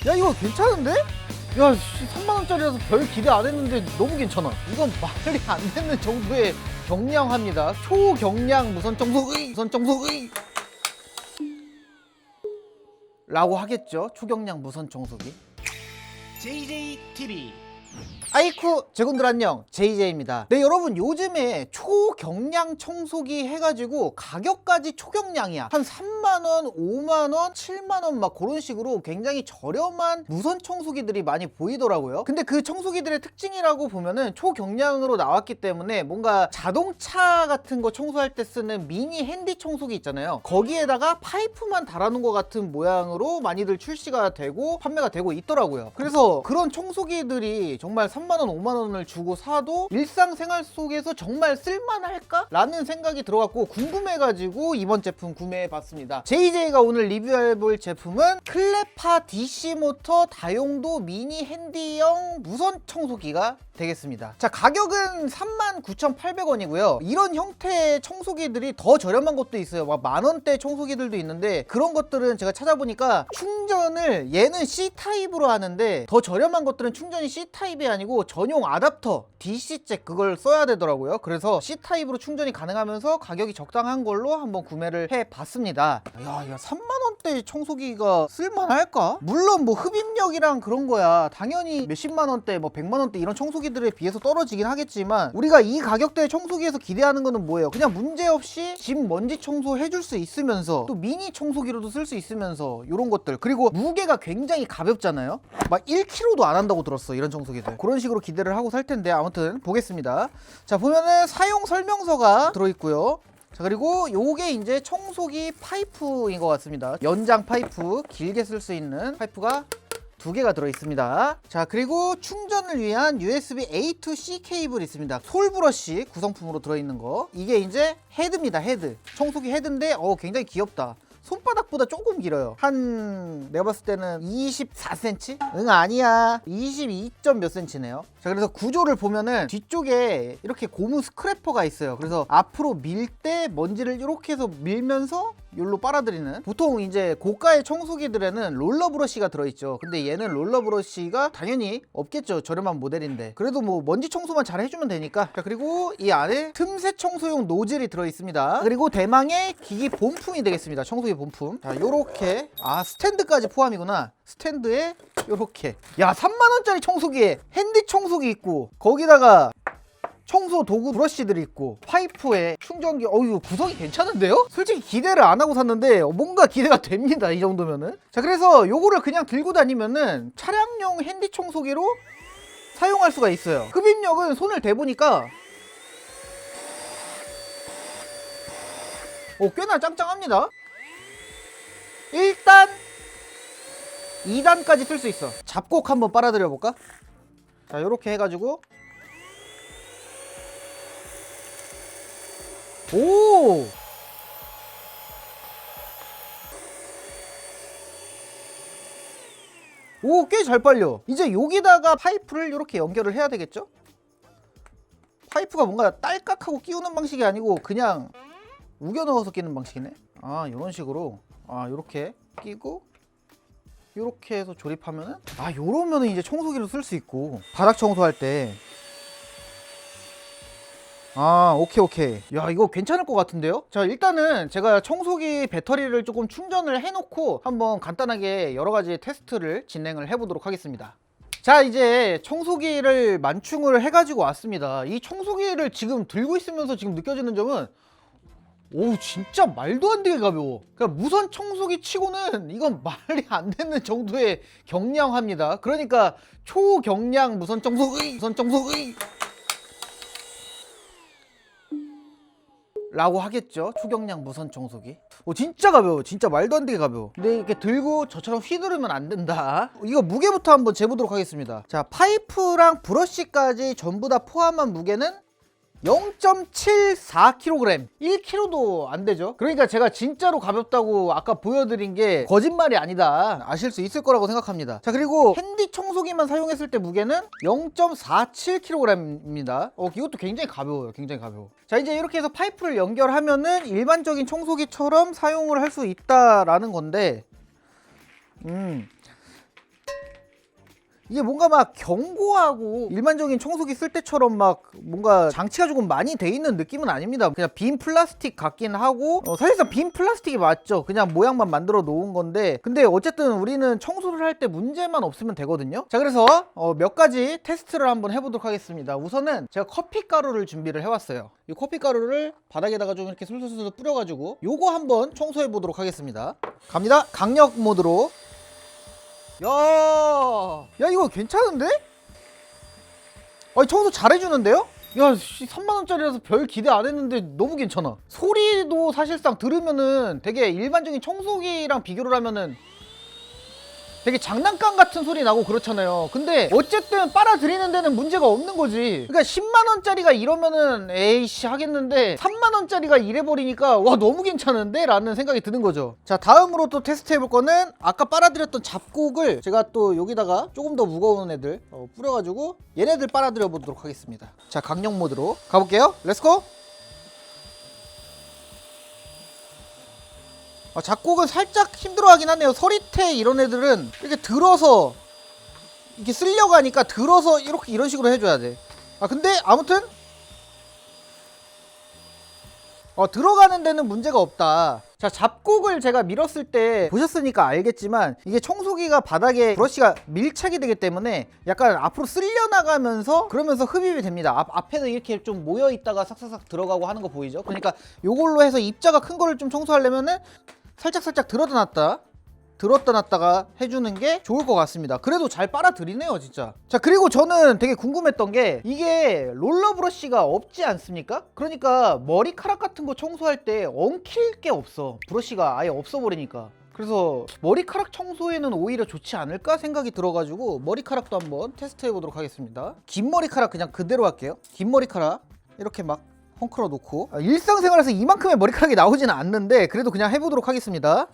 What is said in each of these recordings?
야 이거 괜찮은데? 야 3만원짜리라서 별 기대 안 했는데 너무 괜찮아. 이건 말이 안 되는 정도의 경량합니다. 초경량 무선 청소기 라고 하겠죠. 초경량 무선 청소기. JJTV. 아이쿠 제군들 안녕, JJ입니다. 네 여러분, 요즘에 초경량 청소기 해가지고 가격까지 초경량이야. 한 3만원, 5만원, 7만원 막 그런 식으로 굉장히 저렴한 무선 청소기들이 많이 보이더라고요. 근데 그 청소기들의 특징이라고 보면은 초경량으로 나왔기 때문에 뭔가 자동차 같은 거 청소할 때 쓰는 미니 핸디 청소기 있잖아요. 거기에다가 파이프만 달아놓은 것 같은 모양으로 많이들 출시가 되고 판매가 되고 있더라고요. 그래서 그런 청소기들이 정말 3만원, 5만원을 주고 사도 일상생활 속에서 정말 쓸만할까? 라는 생각이 들어갔고 궁금해가지고 이번 제품 구매해봤습니다. JJ가 오늘 리뷰해볼 제품은 클레파 DC 모터 다용도 미니 핸디형 무선 청소기가 되겠습니다. 자, 가격은 39,800원이고요 이런 형태의 청소기들이 더 저렴한 것도 있어요. 막 만원대 청소기들도 있는데 그런 것들은 제가 찾아보니까 충전을 얘는 C타입으로 하는데 더 저렴한 것들은 충전이 C타입이 아니고 전용 아답터 DC잭 그걸 써야 되더라고요. 그래서 C타입으로 충전이 가능하면서 가격이 적당한 걸로 한번 구매를 해봤습니다. 야 3만원대 청소기가 쓸만할까? 물론 뭐 흡입력이랑 그런 거야 당연히 몇십만원대 뭐 100만원대 이런 청소기들에 비해서 떨어지긴 하겠지만 우리가 이 가격대의 청소기에서 기대하는 거는 뭐예요? 그냥 문제없이 집 먼지 청소 해줄 수 있으면서 또 미니 청소기로도 쓸 수 있으면서 이런 것들, 그리고 무게가 굉장히 가볍잖아요. 막 1kg도 안 한다고 들었어 이런 청소기들. 그런 식으로 기대를 하고 살 텐데 아무튼 보겠습니다. 자, 보면은 사용 설명서가 들어있고요. 자, 그리고 요게 이제 청소기 파이프인 것 같습니다. 연장 파이프, 길게 쓸 수 있는 파이프가 2개가 들어있습니다. 자, 그리고 충전을 위한 USB A to C 케이블이 있습니다. 솔브러쉬 구성품으로 들어있는 거. 이게 이제 헤드입니다. 헤드. 청소기 헤드인데 굉장히 귀엽다. 손바닥보다 조금 길어요. 한 내가 봤을 때는 24cm? 응, 아니야. 22점 몇 cm네요. 자, 그래서 구조를 보면은 뒤쪽에 이렇게 고무 스크래퍼가 있어요. 그래서 앞으로 밀 때 먼지를 이렇게 해서 밀면서 여기로 빨아들이는, 보통 이제 고가의 청소기들에는 롤러 브러쉬가 들어있죠. 근데 얘는 롤러 브러쉬가 당연히 없겠죠. 저렴한 모델인데 그래도 뭐 먼지 청소만 잘 해주면 되니까. 자, 그리고 이 안에 틈새 청소용 노즐이 들어있습니다. 그리고 대망의 기기 본품이 되겠습니다. 청소기 본품. 자, 요렇게 스탠드까지 포함이구나. 스탠드에 요렇게, 야 3만원짜리 청소기에 핸디 청소기 있고 거기다가 청소 도구 브러쉬들이 있고 파이프에 충전기. 이거 구성이 괜찮은데요? 솔직히 기대를 안 하고 샀는데 뭔가 기대가 됩니다 이 정도면은. 자, 그래서 요거를 그냥 들고 다니면은 차량용 핸디 청소기로 사용할 수가 있어요. 흡입력은 손을 대보니까 꽤나 짱짱합니다. 일단 2단까지 쓸 수 있어. 잡곡 한번 빨아들여 볼까? 자, 요렇게 해가지고 꽤 잘 빨려. 이제 여기다가 파이프를 이렇게 연결을 해야 되겠죠? 파이프가 뭔가 딸깍하고 끼우는 방식이 아니고 그냥 우겨 넣어서 끼는 방식이네. 이런 식으로 요렇게 끼고 요렇게 해서 조립하면은 요러면은 이제 청소기로 쓸 수 있고 바닥 청소할 때. 오케이. 야, 이거 괜찮을 것 같은데요? 자, 일단은 제가 청소기 배터리를 조금 충전을 해놓고 한번 간단하게 여러가지 테스트를 진행을 해보도록 하겠습니다. 자, 이제 청소기를 만충을 해가지고 왔습니다. 이 청소기를 지금 들고 있으면서 지금 느껴지는 점은 진짜 말도 안 되게 가벼워. 그러니까 무선 청소기 치고는 이건 말이 안 되는 정도의 경량합니다. 그러니까 초경량 무선 청소기 라고 하겠죠. 초경량 무선 청소기. 진짜 가벼워. 진짜 말도 안 되게 가벼워. 근데 이렇게 들고 저처럼 휘두르면 안 된다. 이거 무게부터 한번 재보도록 하겠습니다. 자, 파이프랑 브러쉬까지 전부 다 포함한 무게는 0.74kg, 1kg도 안 되죠. 그러니까 제가 진짜로 가볍다고 아까 보여드린 게 거짓말이 아니다 아실 수 있을 거라고 생각합니다. 자, 그리고 핸디 청소기만 사용했을 때 무게는 0.47kg입니다. 이것도 굉장히 가벼워요. 굉장히 가벼워. 자, 이제 이렇게 해서 파이프를 연결하면은 일반적인 청소기처럼 사용을 할 수 있다라는 건데 이게 뭔가 막 견고하고 일반적인 청소기 쓸 때처럼 막 뭔가 장치가 조금 많이 돼 있는 느낌은 아닙니다. 그냥 빈 플라스틱 같긴 하고 사실상 빈 플라스틱이 맞죠. 그냥 모양만 만들어 놓은 건데, 근데 어쨌든 우리는 청소를 할 때 문제만 없으면 되거든요. 자, 그래서 몇 가지 테스트를 한번 해보도록 하겠습니다. 우선은 제가 커피 가루를 준비를 해왔어요. 이 커피 가루를 바닥에다가 좀 이렇게 술술술 뿌려가지고 요거 한번 청소해 보도록 하겠습니다. 갑니다. 강력 모드로. 야 이거 괜찮은데? 아니, 청소 잘해주는데요? 야, 3만원짜리라서 별 기대 안 했는데 너무 괜찮아. 소리도 사실상 들으면은 되게 일반적인 청소기랑 비교를 하면은 되게 장난감 같은 소리 나고 그렇잖아요. 근데 어쨌든 빨아들이는 데는 문제가 없는 거지. 그러니까 10만원짜리가 이러면은 에이씨 하겠는데 3만원짜리가 이래버리니까 와, 너무 괜찮은데? 라는 생각이 드는 거죠. 자, 다음으로 또 테스트 해볼 거는 아까 빨아들였던 잡곡을 제가 또 여기다가 조금 더 무거운 애들 뿌려가지고 얘네들 빨아들여 보도록 하겠습니다. 자, 강력 모드로 가볼게요. 렛츠고! 잡곡은 살짝 힘들어하긴 하네요. 서리태 이런 애들은 이렇게 들어서 이렇게 쓰려고 하니까 들어서 이렇게 이런 식으로 해줘야 돼. 근데 아무튼 들어가는 데는 문제가 없다. 자, 잡곡을 제가 밀었을 때 보셨으니까 알겠지만 이게 청소기가 바닥에 브러쉬가 밀착이 되기 때문에 약간 앞으로 쓸려 나가면서 그러면서 흡입이 됩니다. 앞에는 이렇게 좀 모여 있다가 싹싹싹 들어가고 하는 거 보이죠? 그러니까 요걸로 해서 입자가 큰 거를 좀 청소하려면은 살짝 들었다 놨다가 해주는 게 좋을 것 같습니다. 그래도 잘 빨아들이네요, 진짜. 자, 그리고 저는 되게 궁금했던 게 이게 롤러 브러쉬가 없지 않습니까? 그러니까 머리카락 같은 거 청소할 때 엉킬 게 없어. 브러쉬가 아예 없어버리니까. 그래서 머리카락 청소에는 오히려 좋지 않을까 생각이 들어가지고 머리카락도 한번 테스트 해보도록 하겠습니다. 긴 머리카락 그냥 그대로 할게요. 긴 머리카락 이렇게 막 헝클어 놓고, 일상생활에서 이만큼의 머리카락이 나오지는 않는데 그래도 그냥 해보도록 하겠습니다.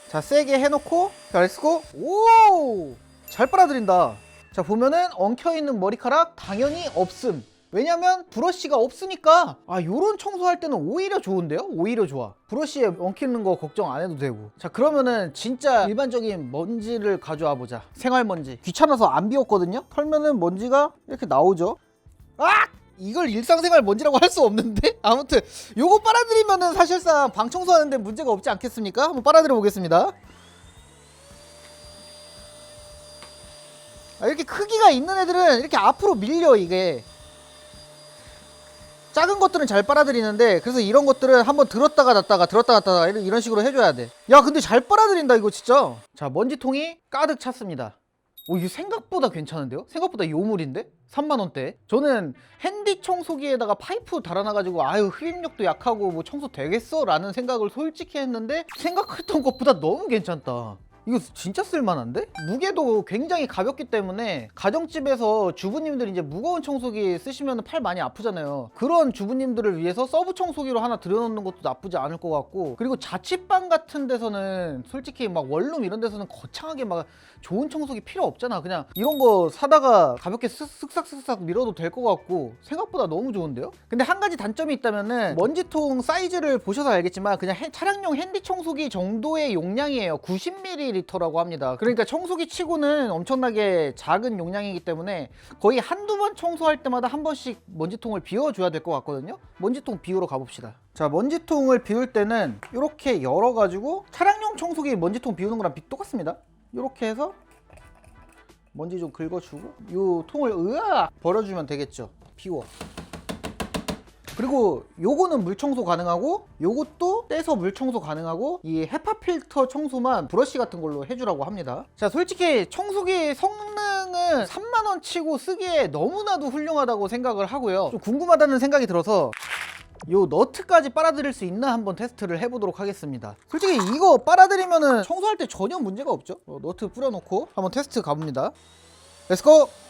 자, 세게 해놓고, 자, 렛츠고. 오! 잘 빨아들인다. 자, 보면은 엉켜있는 머리카락 당연히 없음. 왜냐면 브러쉬가 없으니까. 요런 청소할 때는 오히려 좋은데요? 오히려 좋아. 브러쉬에 엉키는 거 걱정 안 해도 되고. 자, 그러면은 진짜 일반적인 먼지를 가져와 보자. 생활먼지. 귀찮아서 안 비웠거든요? 털면은 먼지가 이렇게 나오죠. 이걸 일상생활 먼지라고 할 수 없는데? 아무튼 요거 빨아들이면은 사실상 방 청소하는데 문제가 없지 않겠습니까? 한번 빨아들여 보겠습니다. 이렇게 크기가 있는 애들은 이렇게 앞으로 밀려. 이게 작은 것들은 잘 빨아들이는데, 그래서 이런 것들은 한번 들었다가 놨다가 이런 식으로 해줘야 돼. 야, 근데 잘 빨아들인다 이거 진짜. 자, 먼지통이 가득 찼습니다. 이게 생각보다 괜찮은데요? 생각보다 요물인데? 3만원대. 저는 핸디 청소기에다가 파이프 달아놔가지고 흡입력도 약하고 뭐 청소 되겠어? 라는 생각을 솔직히 했는데 생각했던 것보다 너무 괜찮다. 이거 진짜 쓸만한데? 무게도 굉장히 가볍기 때문에 가정집에서 주부님들이 이제 무거운 청소기 쓰시면 팔 많이 아프잖아요. 그런 주부님들을 위해서 서브 청소기로 하나 들여놓는 것도 나쁘지 않을 것 같고, 그리고 자취방 같은 데서는 솔직히 막 원룸 이런 데서는 거창하게 막 좋은 청소기 필요 없잖아. 그냥 이런 거 사다가 가볍게 쓱싹쓱싹 밀어도 될 것 같고 생각보다 너무 좋은데요? 근데 한 가지 단점이 있다면은 먼지통 사이즈를 보셔서 알겠지만 그냥 차량용 핸디 청소기 정도의 용량이에요. 90ml라고 합니다. 그러니까 청소기 치고는 엄청나게 작은 용량이기 때문에 거의 한두 번 청소할 때마다 한 번씩 먼지통을 비워줘야 될 것 같거든요. 먼지통 비우러 가봅시다. 자, 먼지통을 비울 때는 이렇게 열어가지고 차량용 청소기 먼지통 비우는 거랑 똑같습니다. 이렇게 해서 먼지 좀 긁어주고 이 통을 버려주면 되겠죠. 비워. 그리고 요거는 물청소 가능하고 요것도 떼서 물청소 가능하고 이 헤파 필터 청소만 브러쉬 같은 걸로 해주라고 합니다. 자, 솔직히 청소기 성능은 3만원 치고 쓰기에 너무나도 훌륭하다고 생각을 하고요. 좀 궁금하다는 생각이 들어서 요 너트까지 빨아들일 수 있나 한번 테스트를 해보도록 하겠습니다. 솔직히 이거 빨아들이면은 청소할 때 전혀 문제가 없죠. 너트 뿌려놓고 한번 테스트 가봅니다. 렛츠고!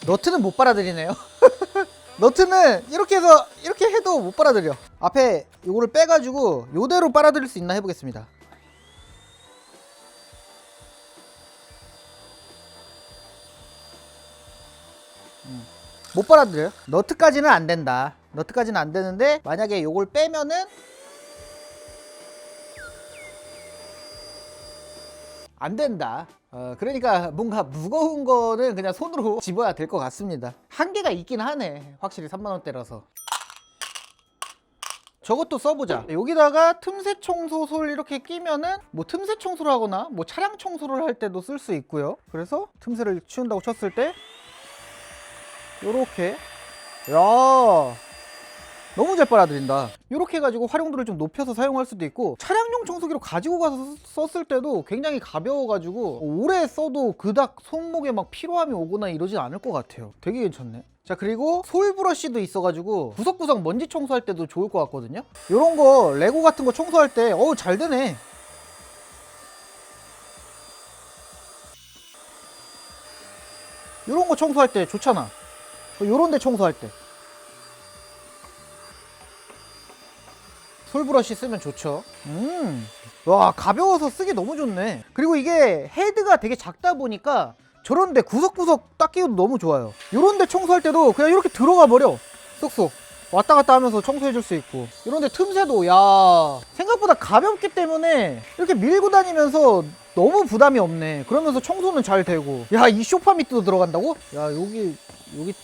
너트는 못 빨아들이네요. 너트는 이렇게 해서 이렇게 해도 못 빨아들여. 앞에 요거를 빼가지고 요대로 빨아들일 수 있나 해보겠습니다. 못 빨아들여요. 너트까지는 안 된다. 너트까지는 안 되는데 만약에 요걸 빼면은 안 된다. 그러니까 뭔가 무거운 거는 그냥 손으로 집어야 될 것 같습니다. 한계가 있긴 하네. 확실히 3만원대라서. 저것도 써보자. 여기다가 틈새 청소솔 이렇게 끼면은 뭐 틈새 청소를 하거나 뭐 차량 청소를 할 때도 쓸 수 있고요. 그래서 틈새를 치운다고 쳤을 때 요렇게, 야, 너무 잘 빨아들인다. 이렇게 해가지고 활용도를 좀 높여서 사용할 수도 있고, 차량용 청소기로 가지고 가서 썼을 때도 굉장히 가벼워가지고 오래 써도 그닥 손목에 막 피로함이 오거나 이러진 않을 것 같아요. 되게 괜찮네. 자, 그리고 솔 브러쉬도 있어가지고 구석구석 먼지 청소할 때도 좋을 것 같거든요. 요런 거 레고 같은 거 청소할 때 어우 잘 되네. 요런 거 청소할 때 좋잖아. 요런 데 청소할 때 솔 브러쉬 쓰면 좋죠. 와, 가벼워서 쓰기 너무 좋네. 그리고 이게 헤드가 되게 작다 보니까 저런데 구석구석 닦기도 너무 좋아요. 요런데 청소할 때도 그냥 이렇게 들어가 버려. 쏙쏙 왔다 갔다 하면서 청소해 줄 수 있고, 이런데 틈새도 야, 생각보다 가볍기 때문에 이렇게 밀고 다니면서 너무 부담이 없네. 그러면서 청소는 잘 되고, 야, 이 소파 밑도 들어간다고? 야, 여기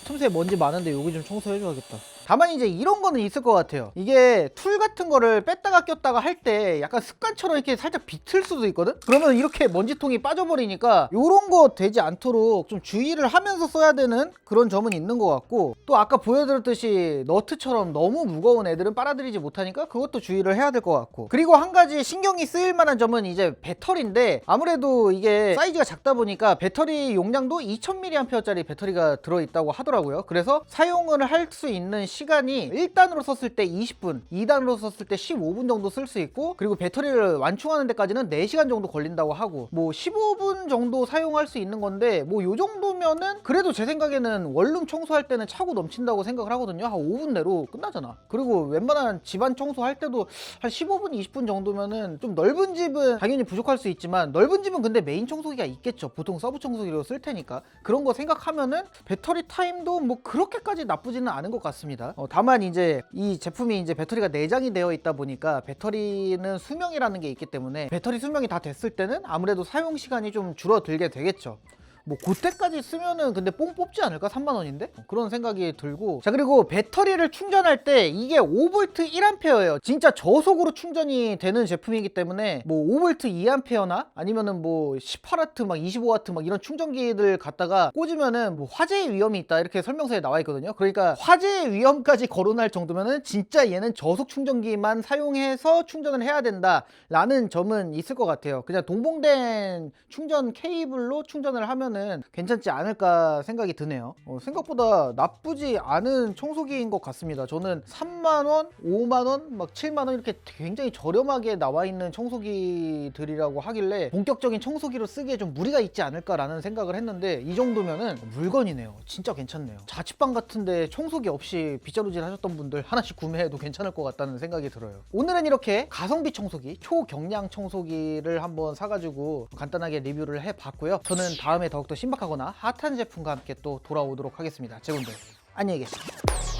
틈새 먼지 많은데 여기 좀 청소해 줘야겠다. 다만 이제 이런 거는 있을 것 같아요. 이게 툴 같은 거를 뺐다가 꼈다가 할 때 약간 습관처럼 이렇게 살짝 비틀 수도 있거든? 그러면 이렇게 먼지통이 빠져버리니까 요런 거 되지 않도록 좀 주의를 하면서 써야 되는 그런 점은 있는 것 같고, 또 아까 보여드렸듯이 너트처럼 너무 무거운 애들은 빨아들이지 못하니까 그것도 주의를 해야 될 것 같고, 그리고 한 가지 신경이 쓰일 만한 점은 이제 배터리인데, 아무래도 이게 사이즈가 작다 보니까 배터리 용량도 2000mAh짜리 배터리가 들어있다고 하더라고요. 그래서 사용을 할 수 있는 시간이 1단으로 썼을 때 20분, 2단으로 썼을 때 15분 정도 쓸 수 있고, 그리고 배터리를 완충하는 데까지는 4시간 정도 걸린다고 하고, 뭐 15분 정도 사용할 수 있는 건데, 뭐 요 정도면은 그래도 제 생각에는 원룸 청소할 때는 차고 넘친다고 생각을 하거든요. 한 5분 내로 끝나잖아. 그리고 웬만한 집안 청소할 때도 한 15분, 20분 정도면은, 좀 넓은 집은 당연히 부족할 수 있지만 넓은 집은 근데 메인 청소기가 있겠죠. 보통 서브 청소기로 쓸 테니까. 그런 거 생각하면은 배터리 타임도 뭐 그렇게까지 나쁘지는 않은 것 같습니다. 다만 이제 이 제품이 이제 배터리가 내장이 되어 있다 보니까 배터리는 수명이라는 게 있기 때문에 배터리 수명이 다 됐을 때는 아무래도 사용 시간이 좀 줄어들게 되겠죠. 뭐 그때까지 쓰면은 근데 뽕 뽑지 않을까? 3만원인데? 그런 생각이 들고, 자, 그리고 배터리를 충전할 때 이게 5V 1A예요 진짜 저속으로 충전이 되는 제품이기 때문에 뭐 5V 2A나 아니면은 뭐 18W 막 25W 막 이런 충전기들 갖다가 꽂으면은 뭐 화재의 위험이 있다 이렇게 설명서에 나와 있거든요. 그러니까 화재의 위험까지 거론할 정도면은 진짜 얘는 저속 충전기만 사용해서 충전을 해야 된다 라는 점은 있을 것 같아요. 그냥 동봉된 충전 케이블로 충전을 하면은 괜찮지 않을까 생각이 드네요. 생각보다 나쁘지 않은 청소기인 것 같습니다. 저는 3만원, 5만원, 막 7만원 이렇게 굉장히 저렴하게 나와 있는 청소기들이라고 하길래 본격적인 청소기로 쓰기에 좀 무리가 있지 않을까라는 생각을 했는데, 이 정도면은 물건이네요. 진짜 괜찮네요. 자취방 같은데 청소기 없이 빗자루질 하셨던 분들 하나씩 구매해도 괜찮을 것 같다는 생각이 들어요. 오늘은 이렇게 가성비 청소기, 초경량 청소기를 한번 사가지고 간단하게 리뷰를 해봤고요. 저는 다음에 더욱더 신박하거나 핫한 제품과 함께 또 돌아오도록 하겠습니다. 제군들 안녕히 계십시오.